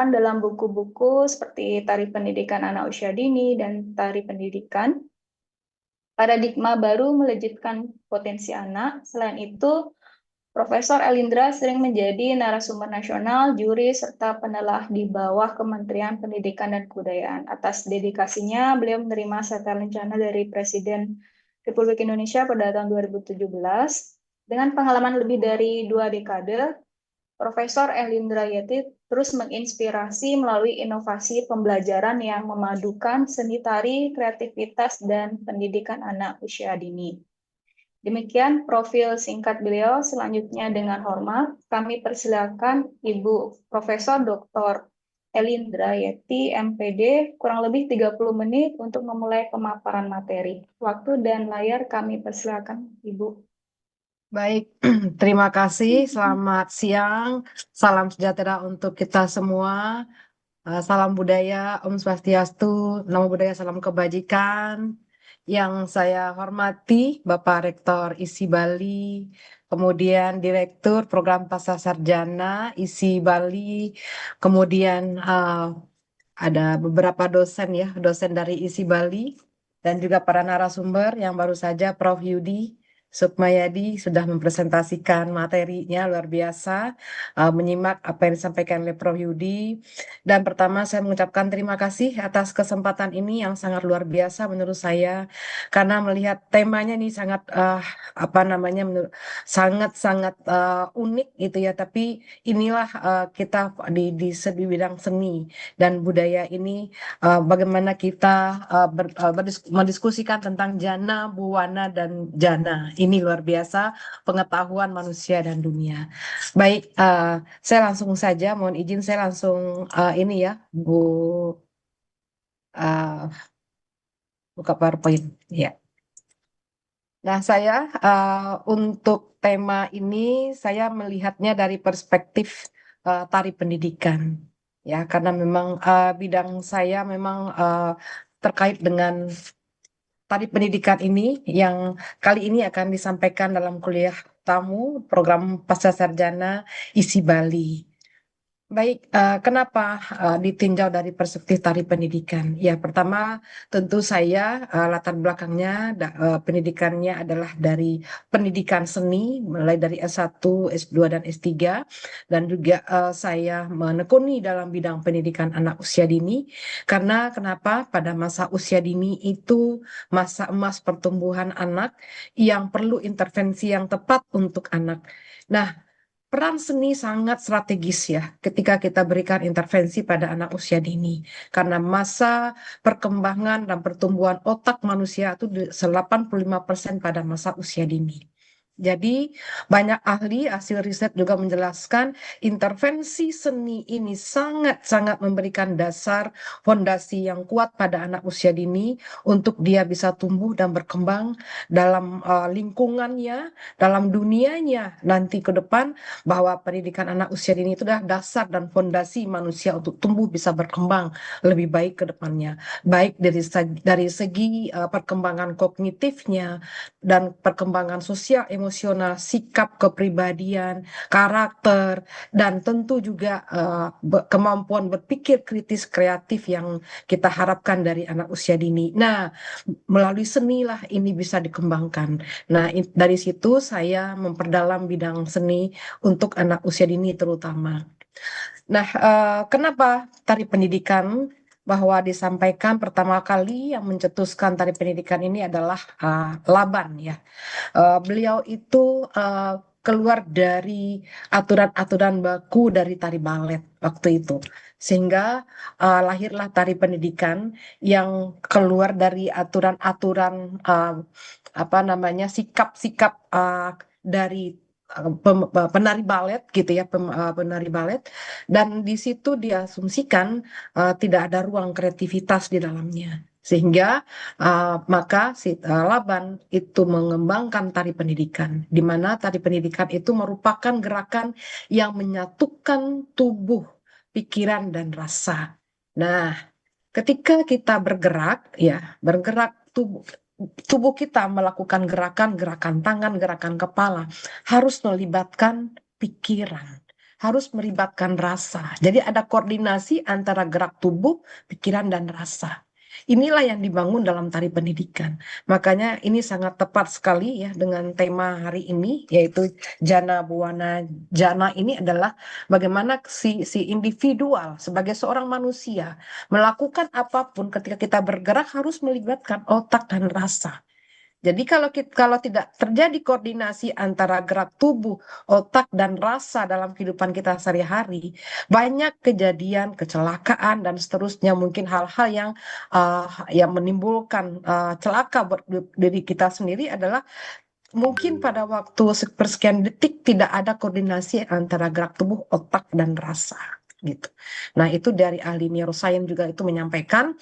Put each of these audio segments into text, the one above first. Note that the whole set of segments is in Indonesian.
dalam buku-buku seperti Tari Pendidikan Anak Usia Dini dan Tari Pendidikan. Paradigma baru melejitkan potensi anak. Selain itu, Profesor Elindra sering menjadi narasumber nasional, juri, serta penelah di bawah Kementerian Pendidikan dan Kebudayaan. Atas dedikasinya, beliau menerima setel lencana dari Presiden Republik Indonesia pada tahun 2017. Dengan pengalaman lebih dari 2 dekade, Profesor Elindra Yeti terus menginspirasi melalui inovasi pembelajaran yang memadukan seni tari, kreativitas, dan pendidikan anak usia dini. Demikian profil singkat beliau. Selanjutnya dengan hormat kami persilakan Ibu Profesor Dr. Elindra Yeti, MPD, kurang lebih 30 menit untuk memulai pemaparan materi. Waktu dan layar kami persilakan Ibu. Baik, terima kasih. Selamat siang. Salam sejahtera untuk kita semua. Salam budaya, Om Swastiastu, Namo Buddhaya, salam kebajikan. Yang saya hormati Bapak Rektor ISI Bali, kemudian Direktur Program Pasca Sarjana ISI Bali, kemudian ada beberapa dosen ya, dosen dari ISI Bali, dan juga para narasumber yang baru saja Prof. Yudi Sukmayadi sudah mempresentasikan materinya luar biasa, menyimak apa yang disampaikan oleh Prof. Yudi. Dan pertama saya mengucapkan terima kasih atas kesempatan ini yang sangat luar biasa menurut saya, karena melihat temanya ini sangat apa namanya sangat-sangat unik gitu ya. Tapi inilah kita di bidang seni dan budaya ini, bagaimana kita mendiskusikan tentang jana, buwana, dan jana. Ini luar biasa pengetahuan manusia dan dunia. Baik, saya langsung saja, mohon izin saya langsung ini ya, Bu, uh, buka PowerPoint. Ya. Nah, saya untuk tema ini saya melihatnya dari perspektif tari pendidikan, ya, karena memang bidang saya memang terkait dengan tari pendidikan ini yang kali ini akan disampaikan dalam kuliah tamu program Pasca Sarjana ISI Bali. Baik, kenapa ditinjau dari perspektif tari pendidikan? Ya, pertama tentu saya latar belakangnya pendidikannya adalah dari pendidikan seni, mulai dari S1, S2, dan S3, dan juga saya menekuni dalam bidang pendidikan anak usia dini, karena kenapa pada masa usia dini itu masa emas pertumbuhan anak yang perlu intervensi yang tepat untuk anak. Nah, peran seni sangat strategis ya ketika kita berikan intervensi pada anak usia dini. Karena masa perkembangan dan pertumbuhan otak manusia itu 85% pada masa usia dini. Jadi banyak ahli hasil riset juga menjelaskan intervensi seni ini sangat-sangat memberikan dasar fondasi yang kuat pada anak usia dini untuk dia bisa tumbuh dan berkembang dalam lingkungannya, dalam dunianya nanti ke depan, bahwa pendidikan anak usia dini itu adalah dasar dan fondasi manusia untuk tumbuh bisa berkembang lebih baik ke depannya, baik dari segi perkembangan kognitifnya dan perkembangan sosial, emosional, sikap kepribadian, karakter, dan tentu juga kemampuan berpikir kritis kreatif yang kita harapkan dari anak usia dini. Nah, melalui seni lah ini bisa dikembangkan. Nah, dari situ saya memperdalam bidang seni untuk anak usia dini terutama. Nah, kenapa tari pendidikan? Bahwa disampaikan pertama kali yang mencetuskan tari pendidikan ini adalah Laban ya. Beliau itu keluar dari aturan-aturan baku dari tari balet waktu itu. Sehingga lahirlah tari pendidikan yang keluar dari aturan-aturan apa namanya sikap-sikap dari penari balet gitu ya, penari balet, dan di situ diasumsikan tidak ada ruang kreativitas di dalamnya. Sehingga maka si Laban itu mengembangkan tari pendidikan, di mana tari pendidikan itu merupakan gerakan yang menyatukan tubuh, pikiran, dan rasa. Nah, ketika kita bergerak, ya, bergerak tubuh kita melakukan gerakan-gerakan tangan, gerakan kepala, harus melibatkan pikiran. harus melibatkan rasa. Jadi ada koordinasi antara gerak tubuh, pikiran, dan rasa. Inilah yang dibangun dalam tari pendidikan. Makanya ini sangat tepat sekali ya dengan tema hari ini, yaitu Jana Buana Jana. Ini adalah bagaimana si individual sebagai seorang manusia melakukan apapun ketika kita bergerak harus melibatkan otak dan rasa. Jadi kalau tidak terjadi koordinasi antara gerak tubuh, otak, dan rasa dalam kehidupan kita sehari-hari, banyak kejadian, kecelakaan, dan seterusnya, mungkin hal-hal yang menimbulkan celaka buat diri kita sendiri adalah mungkin pada waktu sepersekian detik tidak ada koordinasi antara gerak tubuh, otak, dan rasa. Gitu. Nah, itu dari ahli neuroscience juga itu menyampaikan.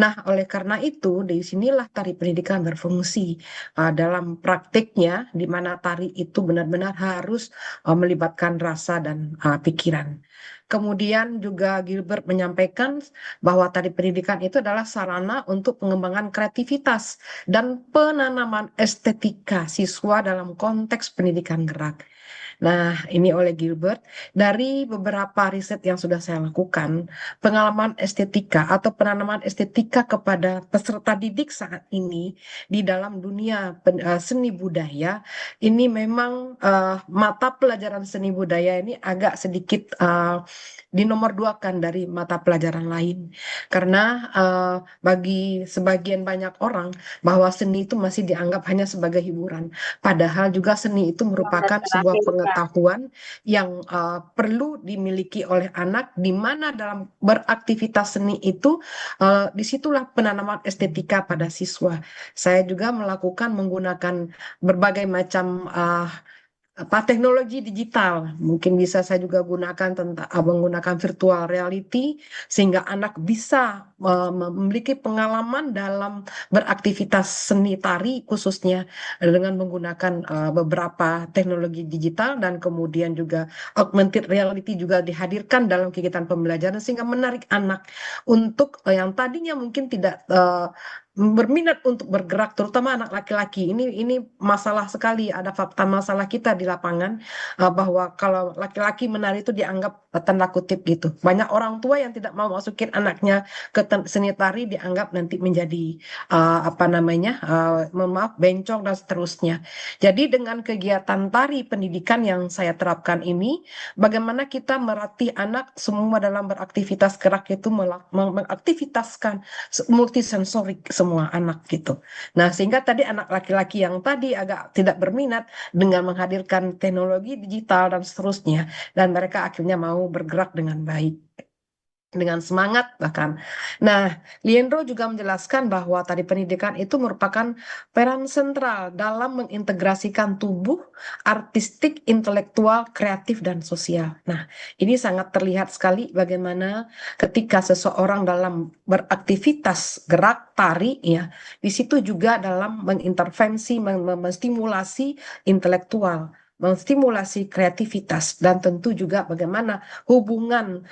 Nah, oleh karena itu, di sinilah tari pendidikan berfungsi dalam praktiknya, di mana tari itu benar-benar harus melibatkan rasa dan pikiran. Kemudian juga Gilbert menyampaikan bahwa tari pendidikan itu adalah sarana untuk pengembangan kreativitas dan penanaman estetika siswa dalam konteks pendidikan gerak. Nah, ini oleh Gilbert. Dari beberapa riset yang sudah saya lakukan, pengalaman estetika atau penanaman estetika kepada peserta didik saat ini di dalam dunia seni budaya, ini memang mata pelajaran seni budaya ini agak sedikit dinomorduakan dari mata pelajaran lain. Karena bagi sebagian banyak orang, bahwa seni itu masih dianggap hanya sebagai hiburan. Padahal juga seni itu Selamat merupakan sebuah terakhir, Kak. pengetahuan yang perlu dimiliki oleh anak, di mana dalam beraktivitas seni itu disitulah penanaman estetika pada siswa. Saya juga menggunakan berbagai macam teknologi digital. Mungkin bisa saya juga gunakan menggunakan virtual reality sehingga anak bisa memiliki pengalaman dalam beraktivitas seni tari khususnya dengan menggunakan beberapa teknologi digital, dan kemudian juga augmented reality juga dihadirkan dalam kegiatan pembelajaran sehingga menarik anak untuk yang tadinya mungkin tidak berminat untuk bergerak, terutama anak laki-laki. Ini masalah sekali. Ada fakta masalah kita di lapangan bahwa kalau laki-laki menari itu dianggap tanda kutip gitu. Banyak orang tua yang tidak mau masukin anaknya ke seni tari dianggap nanti menjadi apa namanya, mohon maaf, bencong dan seterusnya. Jadi dengan kegiatan tari pendidikan yang saya terapkan ini, bagaimana kita melatih anak semua dalam beraktivitas gerak itu mengaktivitaskan multisensorik semua anak gitu. Nah, sehingga tadi anak laki-laki yang tadi agak tidak berminat dengan menghadirkan teknologi digital dan seterusnya, dan mereka akhirnya mau bergerak dengan baik, dengan semangat bahkan. Nah, Liendro juga menjelaskan bahwa tadi pendidikan itu merupakan peran sentral dalam mengintegrasikan tubuh, artistik, intelektual, kreatif, dan sosial. Nah, ini sangat terlihat sekali bagaimana ketika seseorang dalam beraktivitas gerak tari ya, di situ juga dalam mengintervensi, menstimulasi intelektual, menstimulasi kreativitas, dan tentu juga bagaimana hubungan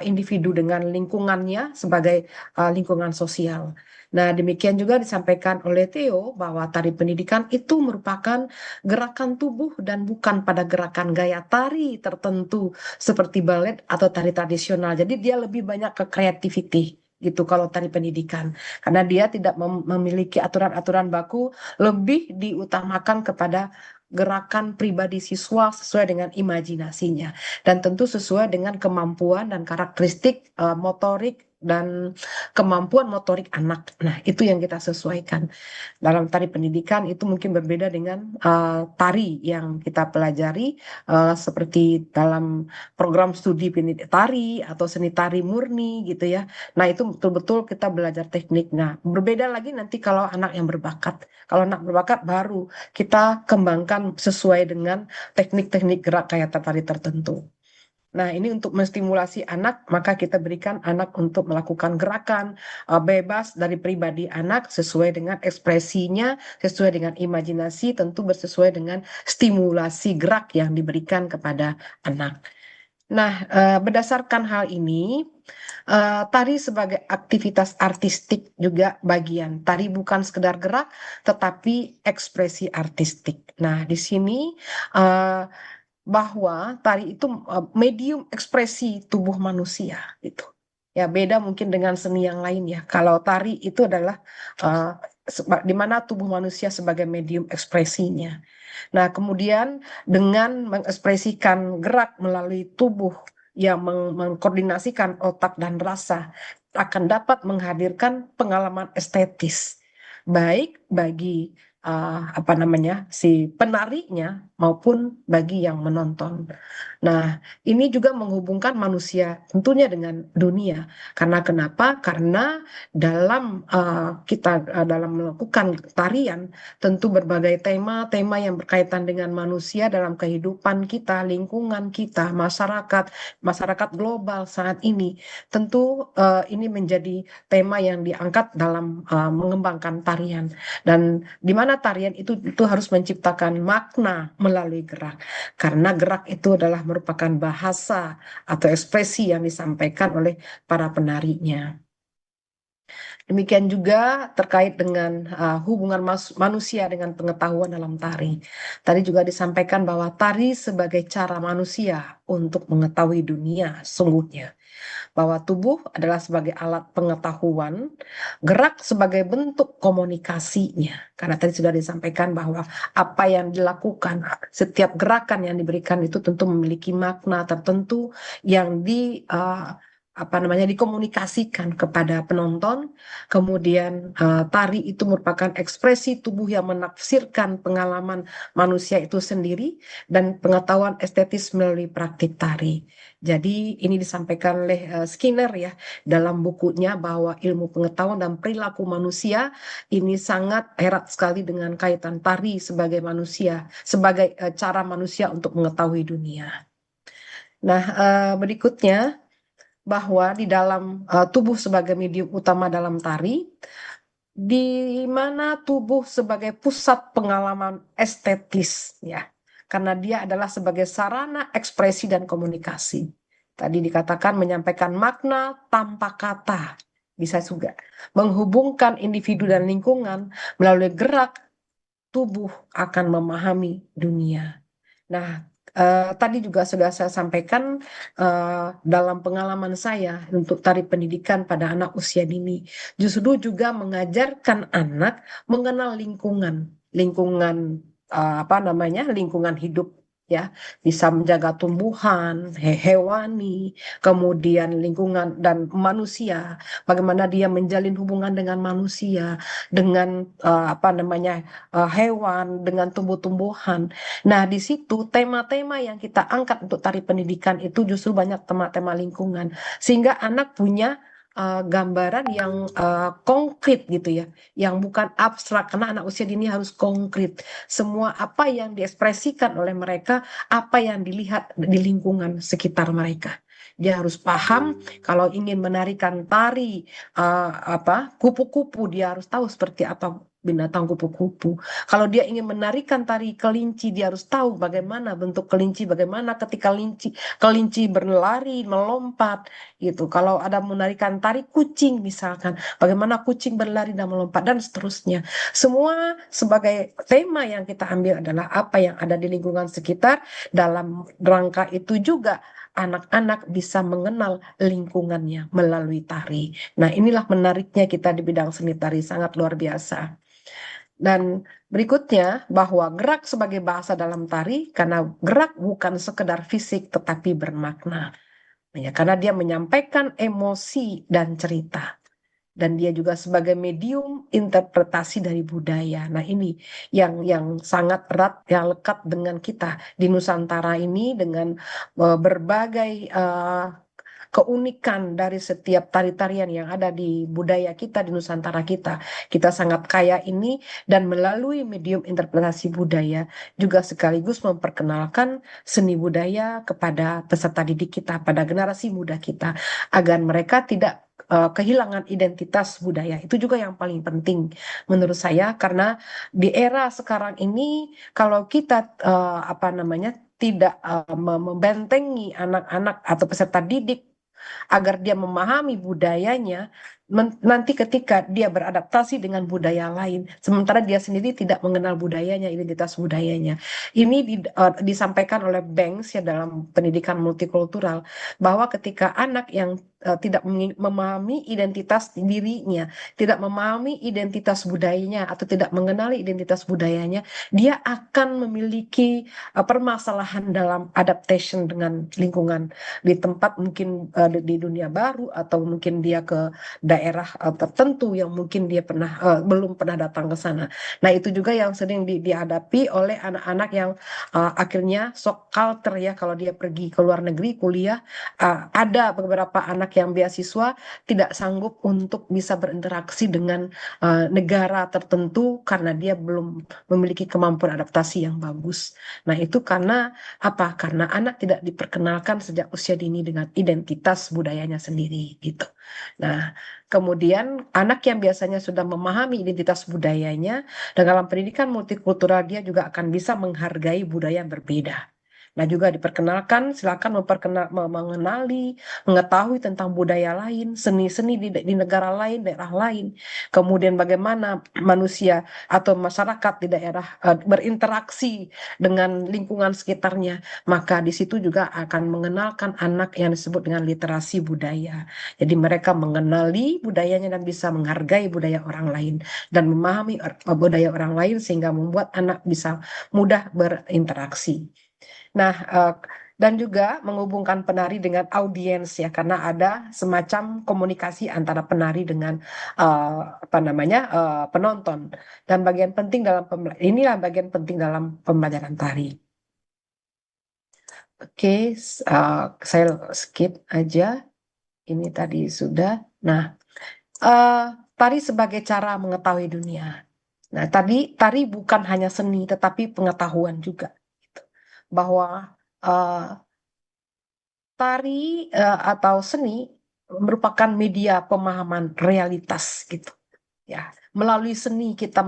individu dengan lingkungannya sebagai lingkungan sosial. Nah, demikian juga disampaikan oleh Theo bahwa tari pendidikan itu merupakan gerakan tubuh dan bukan pada gerakan gaya tari tertentu seperti balet atau tari tradisional. Jadi dia lebih banyak ke creativity gitu kalau tari pendidikan. Karena dia tidak memiliki aturan-aturan baku, lebih diutamakan kepada gerakan pribadi siswa sesuai dengan imajinasinya, dan tentu sesuai dengan kemampuan dan karakteristik motorik dan kemampuan motorik anak. Nah, itu yang kita sesuaikan. Dalam tari pendidikan itu mungkin berbeda dengan tari yang kita pelajari seperti dalam program studi tari atau seni tari murni gitu ya. Nah, itu betul-betul kita belajar teknik. Nah, berbeda lagi nanti kalau anak yang berbakat. Kalau anak berbakat baru kita kembangkan sesuai dengan teknik-teknik gerak kayak tari tertentu. Nah, ini untuk menstimulasi anak, maka kita berikan anak untuk melakukan gerakan bebas dari pribadi anak sesuai dengan ekspresinya, sesuai dengan imajinasi, tentu bersesuai dengan stimulasi gerak yang diberikan kepada anak. Nah, berdasarkan hal ini, tari sebagai aktivitas artistik juga bagian. Tari bukan sekedar gerak, tetapi ekspresi artistik. Nah, di sini bahwa tari itu medium ekspresi tubuh manusia gitu. Ya, beda mungkin dengan seni yang lain ya. Kalau tari itu adalah di mana tubuh manusia sebagai medium ekspresinya. Nah, kemudian dengan mengekspresikan gerak melalui tubuh yang mengkoordinasikan otak dan rasa akan dapat menghadirkan pengalaman estetis baik bagi apa namanya si penarinya maupun bagi yang menonton. Nah, ini juga menghubungkan manusia tentunya dengan dunia. Karena kenapa? Karena dalam dalam melakukan tarian tentu berbagai tema-tema yang berkaitan dengan manusia dalam kehidupan kita, lingkungan kita, masyarakat global saat ini. Tentu ini menjadi tema yang diangkat dalam mengembangkan tarian. Dan di mana tarian itu harus menciptakan makna melalui gerak. Karena gerak itu adalah merupakan bahasa atau ekspresi yang disampaikan oleh para penarinya. Demikian juga terkait dengan hubungan manusia dengan pengetahuan dalam tari. Tadi juga disampaikan bahwa tari sebagai cara manusia untuk mengetahui dunia sungguhnya. Bahwa tubuh adalah sebagai alat pengetahuan, gerak sebagai bentuk komunikasinya. Karena tadi sudah disampaikan bahwa apa yang dilakukan, setiap gerakan yang diberikan itu tentu memiliki makna tertentu yang apa namanya dikomunikasikan kepada penonton. Kemudian tari itu merupakan ekspresi tubuh yang menafsirkan pengalaman manusia itu sendiri dan pengetahuan estetis melalui praktik tari. Jadi ini disampaikan oleh Skinner ya dalam bukunya bahwa ilmu pengetahuan dan perilaku manusia ini sangat erat sekali dengan kaitan tari sebagai manusia, sebagai cara manusia untuk mengetahui dunia. Nah, berikutnya bahwa di dalam tubuh sebagai medium utama dalam tari, di mana tubuh sebagai pusat pengalaman estetis ya, karena dia adalah sebagai sarana ekspresi dan komunikasi. Tadi dikatakan menyampaikan makna tanpa kata, bisa juga menghubungkan individu dan lingkungan melalui gerak tubuh akan memahami dunia. Nah, tadi juga sudah saya sampaikan dalam pengalaman saya untuk tari pendidikan pada anak usia dini, justru juga mengajarkan anak mengenal lingkungan apa namanya, lingkungan hidup ya, bisa menjaga tumbuhan, hewani, kemudian lingkungan dan manusia, bagaimana dia menjalin hubungan dengan manusia, dengan apa namanya hewan, dengan tumbuh-tumbuhan. Nah, di situ tema-tema yang kita angkat untuk tari pendidikan itu justru banyak tema-tema lingkungan, sehingga anak punya gambaran yang konkret gitu ya, yang bukan abstrak, karena anak usia dini harus konkret. Semua apa yang diekspresikan oleh mereka, apa yang dilihat di lingkungan sekitar mereka. Dia harus paham kalau ingin menarikan tari apa kupu-kupu, dia harus tahu seperti apa binatang kupu-kupu. Kalau dia ingin menarikan tari kelinci, dia harus tahu bagaimana bentuk kelinci, bagaimana ketika kelinci berlari, melompat, gitu. Kalau ada menarikan tari kucing misalkan, bagaimana kucing berlari dan melompat dan seterusnya. Semua sebagai tema yang kita ambil adalah apa yang ada di lingkungan sekitar. Dalam rangka itu juga anak-anak bisa mengenal lingkungannya melalui tari. Nah, inilah menariknya kita di bidang seni tari, sangat luar biasa. Dan berikutnya bahwa gerak sebagai bahasa dalam tari, karena gerak bukan sekedar fisik tetapi bermakna. Ya, karena dia menyampaikan emosi dan cerita. Dan dia juga sebagai medium interpretasi dari budaya. Nah, ini yang sangat erat, yang lekat dengan kita di Nusantara ini dengan berbagai keunikan dari setiap tari-tarian yang ada di budaya kita, di Nusantara kita. Kita sangat kaya ini, dan melalui medium interpretasi budaya juga sekaligus memperkenalkan seni budaya kepada peserta didik kita, pada generasi muda kita, agar mereka tidak kehilangan identitas budaya. Itu juga yang paling penting menurut saya, karena di era sekarang ini kalau kita apa namanya tidak membentengi anak-anak atau peserta didik agar dia memahami budayanya, nanti ketika dia beradaptasi dengan budaya lain, sementara dia sendiri tidak mengenal budayanya, identitas budayanya. Ini disampaikan oleh Banks ya dalam pendidikan multikultural, bahwa ketika anak yang tidak memahami identitas dirinya, tidak memahami identitas budayanya, atau tidak mengenali identitas budayanya, dia akan memiliki permasalahan dalam adaptation dengan lingkungan di tempat mungkin di dunia baru, atau mungkin dia ke daerah tertentu yang mungkin dia belum pernah datang ke sana. Nah, itu juga yang sering dihadapi oleh anak-anak yang akhirnya shock culture ya, kalau dia pergi ke luar negeri kuliah. Ada beberapa anak yang beasiswa tidak sanggup untuk bisa berinteraksi dengan negara tertentu karena dia belum memiliki kemampuan adaptasi yang bagus. Nah, itu karena apa? Karena anak tidak diperkenalkan sejak usia dini dengan identitas budayanya sendiri gitu. Nah, kemudian anak yang biasanya sudah memahami identitas budayanya, dan dalam pendidikan multikultural dia juga akan bisa menghargai budaya yang berbeda. Nah, juga diperkenalkan, silakan mengenali, mengetahui tentang budaya lain, seni-seni di negara lain, daerah lain. Kemudian bagaimana manusia atau masyarakat di daerah berinteraksi dengan lingkungan sekitarnya. Maka di situ juga akan mengenalkan anak yang disebut dengan literasi budaya. Jadi mereka mengenali budayanya dan bisa menghargai budaya orang lain dan memahami budaya orang lain sehingga membuat anak bisa mudah berinteraksi. Nah, dan juga menghubungkan penari dengan audiens ya, karena ada semacam komunikasi antara penari dengan apa namanya penonton. Dan bagian penting dalam inilah bagian penting dalam pembelajaran tari. Oke, saya skip aja. Ini tadi sudah. Nah, eh, tari sebagai cara mengetahui dunia. Nah, tari bukan hanya seni, tetapi pengetahuan juga. Gitu. Bahwa eh, tari atau seni merupakan media pemahaman realitas gitu. Ya, melalui seni kita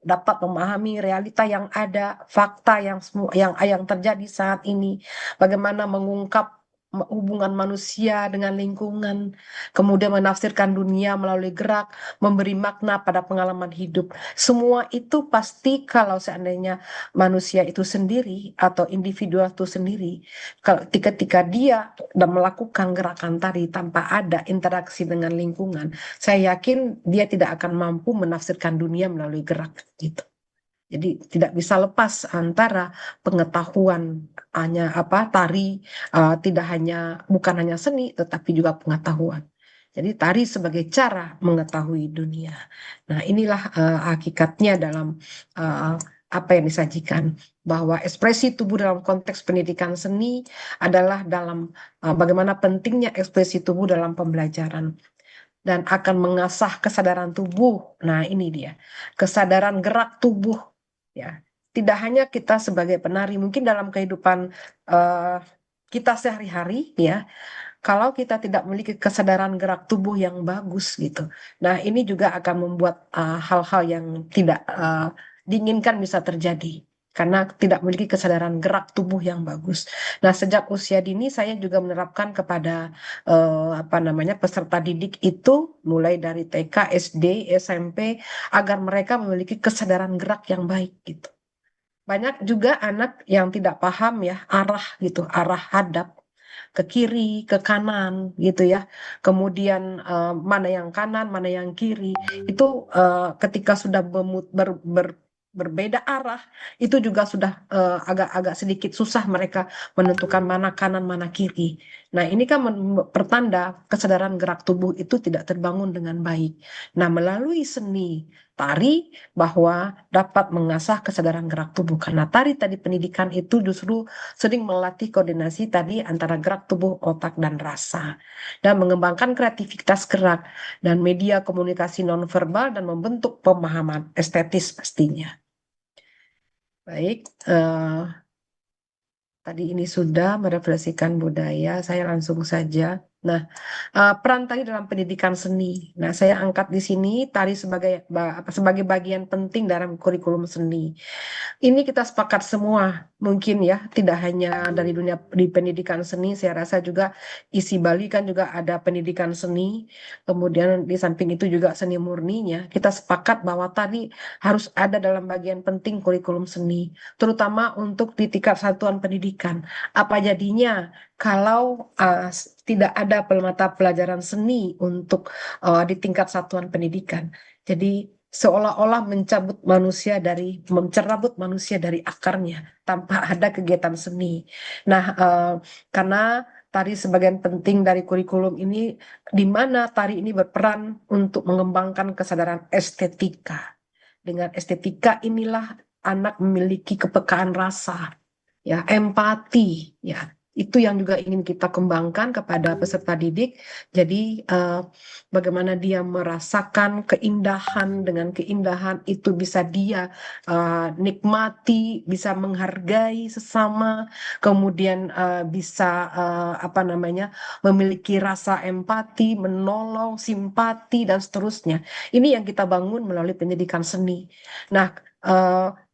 dapat memahami realita yang ada, fakta yang terjadi saat ini, bagaimana mengungkap hubungan manusia dengan lingkungan, kemudian menafsirkan dunia melalui gerak, memberi makna pada pengalaman hidup. Semua itu pasti kalau seandainya manusia itu sendiri atau individu itu sendiri, ketika dia melakukan gerakan tari tanpa ada interaksi dengan lingkungan, saya yakin dia tidak akan mampu menafsirkan dunia melalui gerak gitu. Jadi tidak bisa lepas antara pengetahuan hanya tari tidak bukan hanya seni tetapi juga pengetahuan. Jadi tari sebagai cara mengetahui dunia. Nah, inilah hakikatnya dalam apa yang disajikan, bahwa ekspresi tubuh dalam konteks pendidikan seni adalah dalam bagaimana pentingnya ekspresi tubuh dalam pembelajaran dan akan mengasah kesadaran tubuh. Nah, ini dia. Kesadaran gerak tubuh ya. Tidak hanya kita sebagai penari, mungkin dalam kehidupan eh, kita sehari-hari ya, kalau kita tidak memiliki kesadaran gerak tubuh yang bagus gitu. Nah, ini juga akan membuat hal-hal yang tidak diinginkan bisa terjadi karena tidak memiliki kesadaran gerak tubuh yang bagus. Nah, sejak usia dini saya juga menerapkan kepada apa namanya peserta didik itu mulai dari TK, SD, SMP agar mereka memiliki kesadaran gerak yang baik gitu. Banyak juga anak yang tidak paham ya arah gitu, arah hadap ke kiri, ke kanan gitu ya. Kemudian mana yang kanan, mana yang kiri. Itu ketika sudah berbeda arah, itu juga sudah agak-agak sedikit susah mereka menentukan mana kanan, mana kiri. Nah, ini kan pertanda kesadaran gerak tubuh itu tidak terbangun dengan baik. Nah, melalui seni tari bahwa dapat mengasah kesadaran gerak tubuh, karena tadi pendidikan itu justru sering melatih koordinasi tadi antara gerak tubuh, otak, dan rasa, dan mengembangkan kreativitas gerak dan media komunikasi nonverbal dan membentuk pemahaman estetis pastinya. Baik, tadi ini sudah merefleksikan budaya, saya langsung saja. Nah, peran tari dalam pendidikan seni. Nah, saya angkat di sini tari sebagai bagian penting dalam kurikulum seni. Ini kita sepakat semua mungkin ya, tidak hanya dari dunia di pendidikan seni, saya rasa juga isi Bali kan juga ada pendidikan seni, kemudian di samping itu juga seni murninya. Kita sepakat bahwa tadi harus ada dalam bagian penting kurikulum seni, terutama untuk di tingkat satuan pendidikan. Apa jadinya kalau tidak ada mata pelajaran seni untuk di tingkat satuan pendidikan? Jadi seolah-olah mencerabut manusia dari akarnya tanpa ada kegiatan seni. Nah, karena tari sebagian penting dari kurikulum ini, di mana tari ini berperan untuk mengembangkan kesadaran estetika. Dengan estetika inilah anak memiliki kepekaan rasa, ya, empati, ya. Itu yang juga ingin kita kembangkan kepada peserta didik. Jadi, bagaimana dia merasakan keindahan, dengan keindahan itu bisa dia nikmati, bisa menghargai sesama, kemudian bisa memiliki rasa empati, menolong, simpati dan seterusnya. Ini yang kita bangun melalui pendidikan seni. Nah,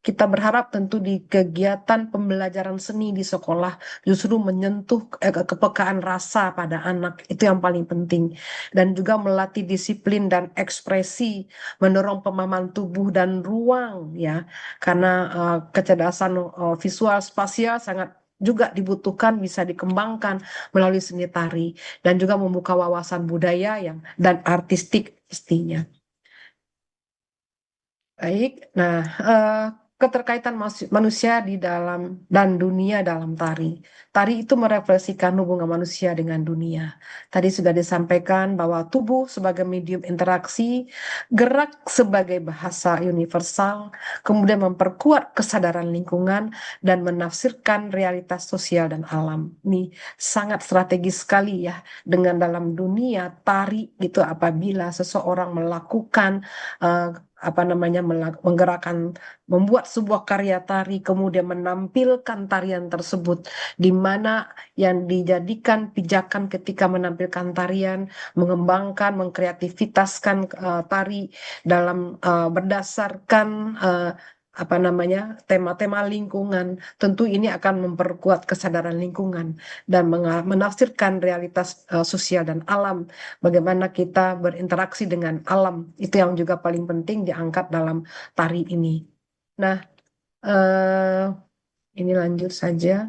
kita berharap tentu di kegiatan pembelajaran seni di sekolah justru menyentuh kepekaan rasa pada anak, itu yang paling penting, dan juga melatih disiplin dan ekspresi, mendorong pemahaman tubuh dan ruang, ya, karena kecerdasan visual spasial sangat juga dibutuhkan, bisa dikembangkan melalui seni tari dan juga membuka wawasan budaya dan artistik pastinya. Baik, nah, keterkaitan manusia di dalam dan dunia dalam tari. Tari itu merefleksikan hubungan manusia dengan dunia. Tadi sudah disampaikan bahwa tubuh sebagai medium interaksi, gerak sebagai bahasa universal, kemudian memperkuat kesadaran lingkungan dan menafsirkan realitas sosial dan alam. Ini sangat strategis sekali ya, dengan dalam dunia tari itu apabila seseorang melakukan eh, menggerakkan, membuat sebuah karya tari, kemudian menampilkan tarian tersebut, di mana yang dijadikan pijakan ketika menampilkan tarian, mengembangkan, mengkreativitaskan tari dalam berdasarkan tema-tema lingkungan. Tentu ini akan memperkuat kesadaran lingkungan dan menafsirkan realitas sosial dan alam, bagaimana kita berinteraksi dengan alam. Itu yang juga paling penting diangkat dalam tari ini. Nah, eh, ini lanjut saja.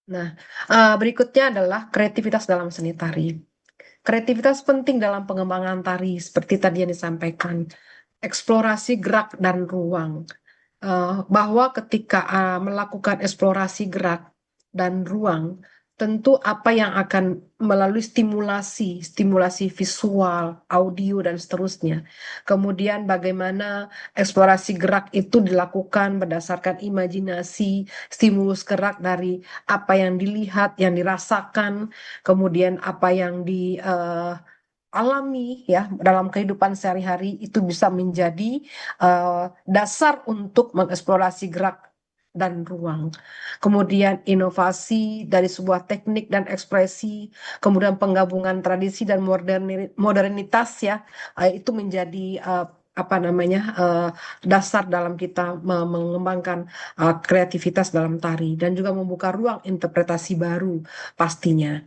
Nah, berikutnya adalah kreativitas dalam seni tari. Kreativitas penting dalam pengembangan tari, seperti tadi yang disampaikan. Eksplorasi gerak dan ruang. Bahwa ketika melakukan eksplorasi gerak dan ruang, tentu apa yang akan melalui stimulasi visual, audio, dan seterusnya. Kemudian bagaimana eksplorasi gerak itu dilakukan berdasarkan imajinasi, stimulus gerak dari apa yang dilihat, yang dirasakan, kemudian apa yang alami ya dalam kehidupan sehari-hari, itu bisa menjadi dasar untuk mengeksplorasi gerak dan ruang. Kemudian inovasi dari sebuah teknik dan ekspresi, kemudian penggabungan tradisi dan modernitas ya, itu menjadi dasar dalam kita mengembangkan kreativitas dalam tari dan juga membuka ruang interpretasi baru pastinya.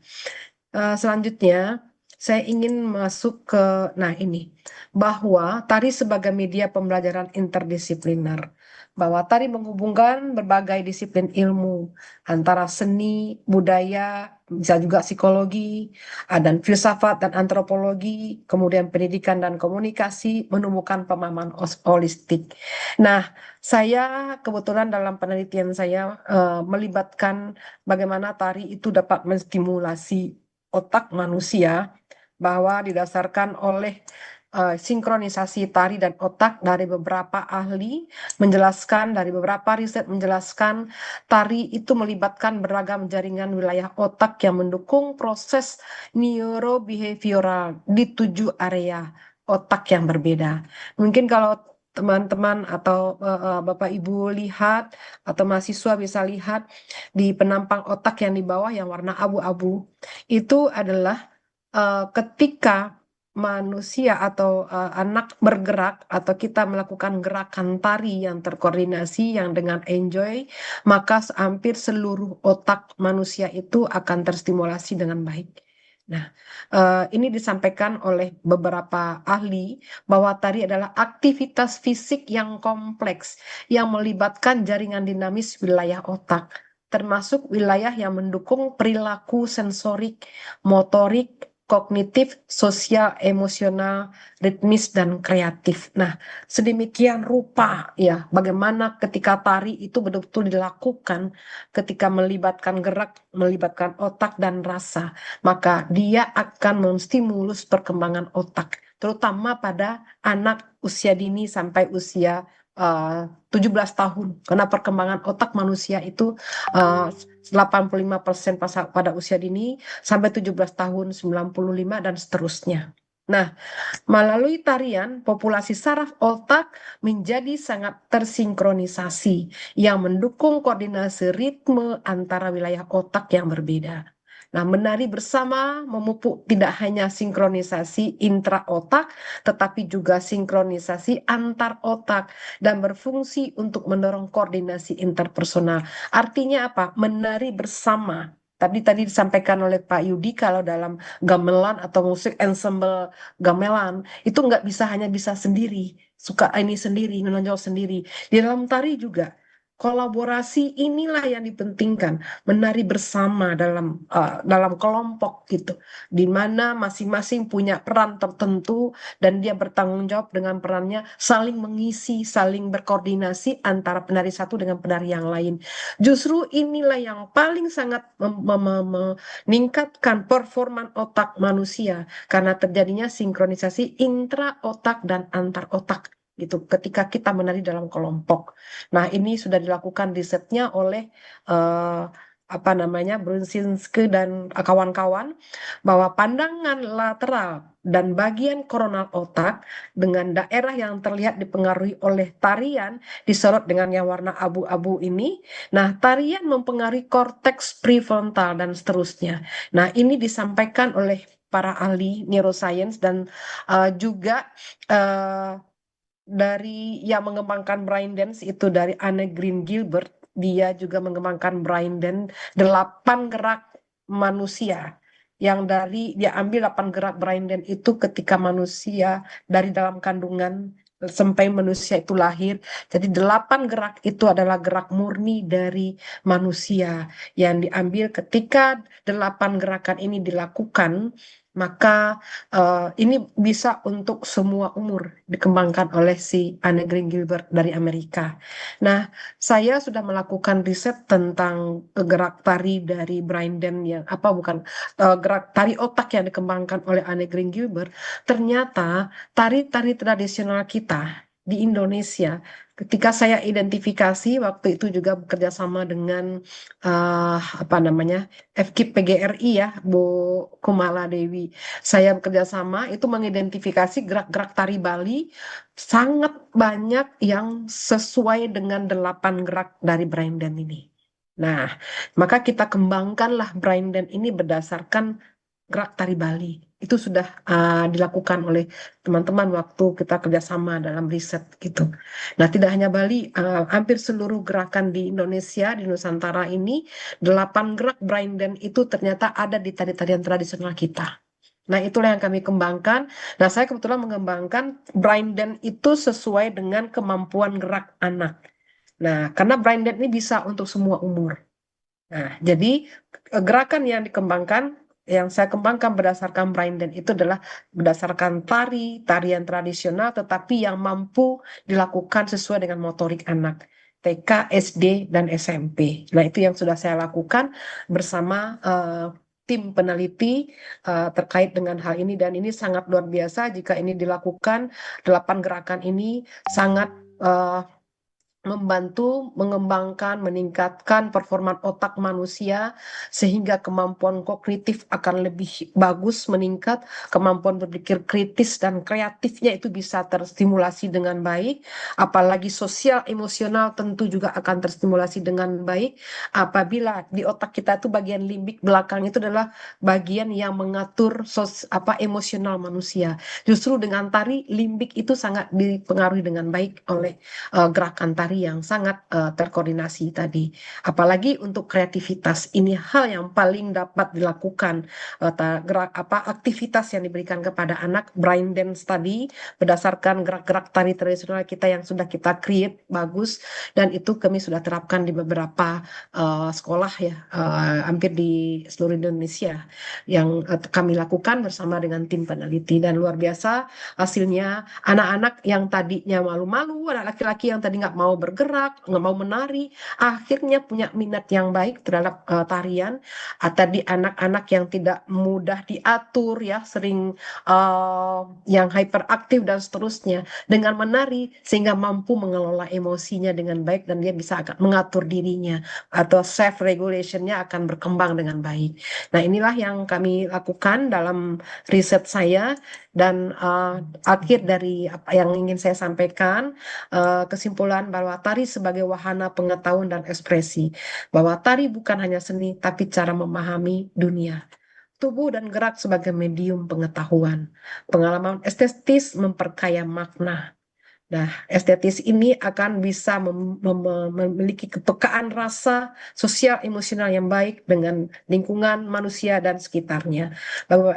Selanjutnya, saya ingin masuk ke, nah ini, bahwa tari sebagai media pembelajaran interdisipliner, bahwa tari menghubungkan berbagai disiplin ilmu antara seni, budaya, bisa juga psikologi, dan filsafat dan antropologi, kemudian pendidikan dan komunikasi, menumbuhkan pemahaman holistik. Nah, saya kebetulan dalam penelitian saya melibatkan bagaimana tari itu dapat menstimulasi otak manusia, bahwa didasarkan oleh sinkronisasi tari dan otak dari beberapa ahli menjelaskan, dari beberapa riset menjelaskan, tari itu melibatkan beragam jaringan wilayah otak yang mendukung proses neurobehavioral di 7 area otak yang berbeda. Mungkin kalau teman-teman atau Bapak Ibu lihat, atau mahasiswa bisa lihat di penampang otak yang di bawah yang warna abu-abu, itu adalah ketika manusia atau anak bergerak atau kita melakukan gerakan tari yang terkoordinasi yang dengan enjoy, maka hampir seluruh otak manusia itu akan terstimulasi dengan baik. Nah, ini disampaikan oleh beberapa ahli bahwa tari adalah aktivitas fisik yang kompleks yang melibatkan jaringan dinamis wilayah otak, termasuk wilayah yang mendukung perilaku sensorik, motorik, kognitif, sosial, emosional, ritmis, dan kreatif. Nah, sedemikian rupa ya, bagaimana ketika tari itu betul-betul dilakukan, ketika melibatkan gerak, melibatkan otak dan rasa, maka dia akan menstimulus perkembangan otak, terutama pada anak usia dini sampai usia 17 tahun, karena perkembangan otak manusia itu 85% pada usia dini, sampai 17 tahun 95 dan seterusnya. Nah, melalui tarian, populasi saraf otak menjadi sangat tersinkronisasi yang mendukung koordinasi ritme antara wilayah otak yang berbeda. Nah, menari bersama memupuk tidak hanya sinkronisasi intra-otak, tetapi juga sinkronisasi antar otak dan berfungsi untuk mendorong koordinasi interpersonal. Artinya apa? Menari bersama. Tadi disampaikan oleh Pak Yudi kalau dalam gamelan atau musik ensemble gamelan itu nggak bisa hanya bisa sendiri, suka ini sendiri, menonjol sendiri. Di dalam tari juga kolaborasi inilah yang dipentingkan, menari bersama dalam kelompok gitu, di mana masing-masing punya peran tertentu dan dia bertanggung jawab dengan perannya, saling mengisi, saling berkoordinasi antara penari satu dengan penari yang lain. Justru inilah yang paling sangat meningkatkan performa otak manusia karena terjadinya sinkronisasi intra otak dan antar otak gitu ketika kita menari dalam kelompok. Nah, ini sudah dilakukan risetnya oleh eh, apa namanya Brunsinske dan kawan-kawan bahwa pandangan lateral dan bagian koronal otak dengan daerah yang terlihat dipengaruhi oleh tarian disorot dengan yang warna abu-abu ini. Nah, tarian mempengaruhi korteks prefrontal dan seterusnya. Nah, ini disampaikan oleh para ahli neuroscience dan juga uh, dari yang mengembangkan brain dance itu dari Anne Green Gilbert, dia juga mengembangkan brain dance 8 gerak manusia yang dari dia ambil 8 gerak brain dance itu ketika manusia dari dalam kandungan sampai manusia itu lahir. Jadi 8 gerak itu adalah gerak murni dari manusia yang diambil ketika 8 gerakan ini dilakukan, maka ini bisa untuk semua umur dikembangkan oleh si Anne Green Gilbert dari Amerika. Nah, saya sudah melakukan riset tentang gerak tari dari Brian Den yang apa bukan gerak tari otak yang dikembangkan oleh Anne Green Gilbert. Ternyata tari-tari tradisional kita di Indonesia, ketika saya identifikasi waktu itu juga bekerja sama dengan apa namanya FKIP PGRI ya, Bu Kumala Dewi. Saya bekerja sama itu mengidentifikasi gerak-gerak tari Bali sangat banyak yang sesuai dengan 8 gerak dari brain dance ini. Nah, maka kita kembangkanlah brain dance ini berdasarkan gerak tari Bali. Itu sudah dilakukan oleh teman-teman waktu kita kerjasama dalam riset gitu. Nah, tidak hanya Bali, hampir seluruh gerakan di Indonesia, di Nusantara ini, 8 gerak brain dance itu ternyata ada di tari-tarian tradisional kita. Nah, itulah yang kami kembangkan. Nah, saya kebetulan mengembangkan brain dance itu sesuai dengan kemampuan gerak anak. Nah, karena brain dance ini bisa untuk semua umur. Nah, jadi gerakan yang dikembangkan, yang saya kembangkan berdasarkan brain dance itu adalah berdasarkan tarian tradisional, tetapi yang mampu dilakukan sesuai dengan motorik anak. TK, SD, dan SMP. Nah, itu yang sudah saya lakukan bersama tim peneliti terkait dengan hal ini, dan ini sangat luar biasa jika ini dilakukan. 8 gerakan ini sangat membantu mengembangkan, meningkatkan performa otak manusia sehingga kemampuan kognitif akan lebih bagus meningkat, kemampuan berpikir kritis dan kreatifnya itu bisa terstimulasi dengan baik, apalagi sosial emosional tentu juga akan terstimulasi dengan baik apabila di otak kita itu bagian limbik belakang itu adalah bagian yang mengatur emosional manusia. Justru dengan tari limbik itu sangat dipengaruhi dengan baik oleh gerakan tari yang sangat terkoordinasi tadi. Apalagi untuk kreativitas, ini hal yang paling dapat dilakukan aktivitas yang diberikan kepada anak brain dance tadi berdasarkan gerak-gerak tari tradisional kita yang sudah kita create bagus dan itu kami sudah terapkan di beberapa sekolah ya hampir di seluruh Indonesia yang kami lakukan bersama dengan tim peneliti dan luar biasa hasilnya anak-anak yang tadinya malu-malu, anak laki-laki yang tadi nggak mau bergerak, nggak mau menari, akhirnya punya minat yang baik terhadap tarian. Tadi anak-anak yang tidak mudah diatur ya, sering yang hyperaktif dan seterusnya, dengan menari sehingga mampu mengelola emosinya dengan baik dan dia bisa akan mengatur dirinya atau self regulationnya akan berkembang dengan baik. Nah inilah yang kami lakukan dalam riset saya dan akhir dari apa yang ingin saya sampaikan, kesimpulan bahwa tari sebagai wahana pengetahuan dan ekspresi, bahwa tari bukan hanya seni, tapi cara memahami dunia. Tubuh dan gerak sebagai medium pengetahuan. Pengalaman estetis memperkaya makna. Nah, estetis ini akan bisa memiliki kepekaan rasa sosial emosional yang baik dengan lingkungan manusia dan sekitarnya.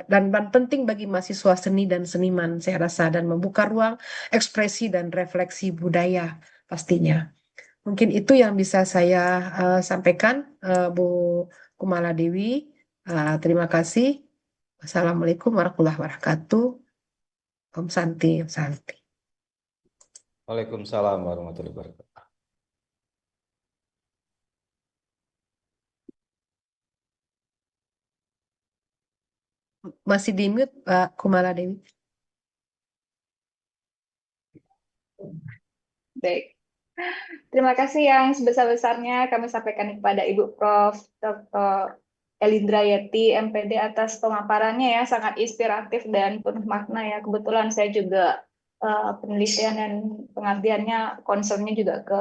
Dan penting bagi mahasiswa seni dan seniman, saya rasa, dan membuka ruang ekspresi dan refleksi budaya pastinya. Mungkin itu yang bisa saya sampaikan, Bu Kumala Dewi. Terima kasih. Wassalamualaikum warahmatullahi wabarakatuh. Om Santi, Om Santi. Waalaikumsalam warahmatullahi wabarakatuh. Masih di mute, Pak Kumala Dewi. Baik. Terima kasih yang sebesar-besarnya kami sampaikan kepada Ibu Prof. Dr. Elindra Yeti, MPD atas pemaparannya ya, sangat inspiratif dan penuh makna ya. Kebetulan saya juga penelitian dan pengabdiannya concernnya juga ke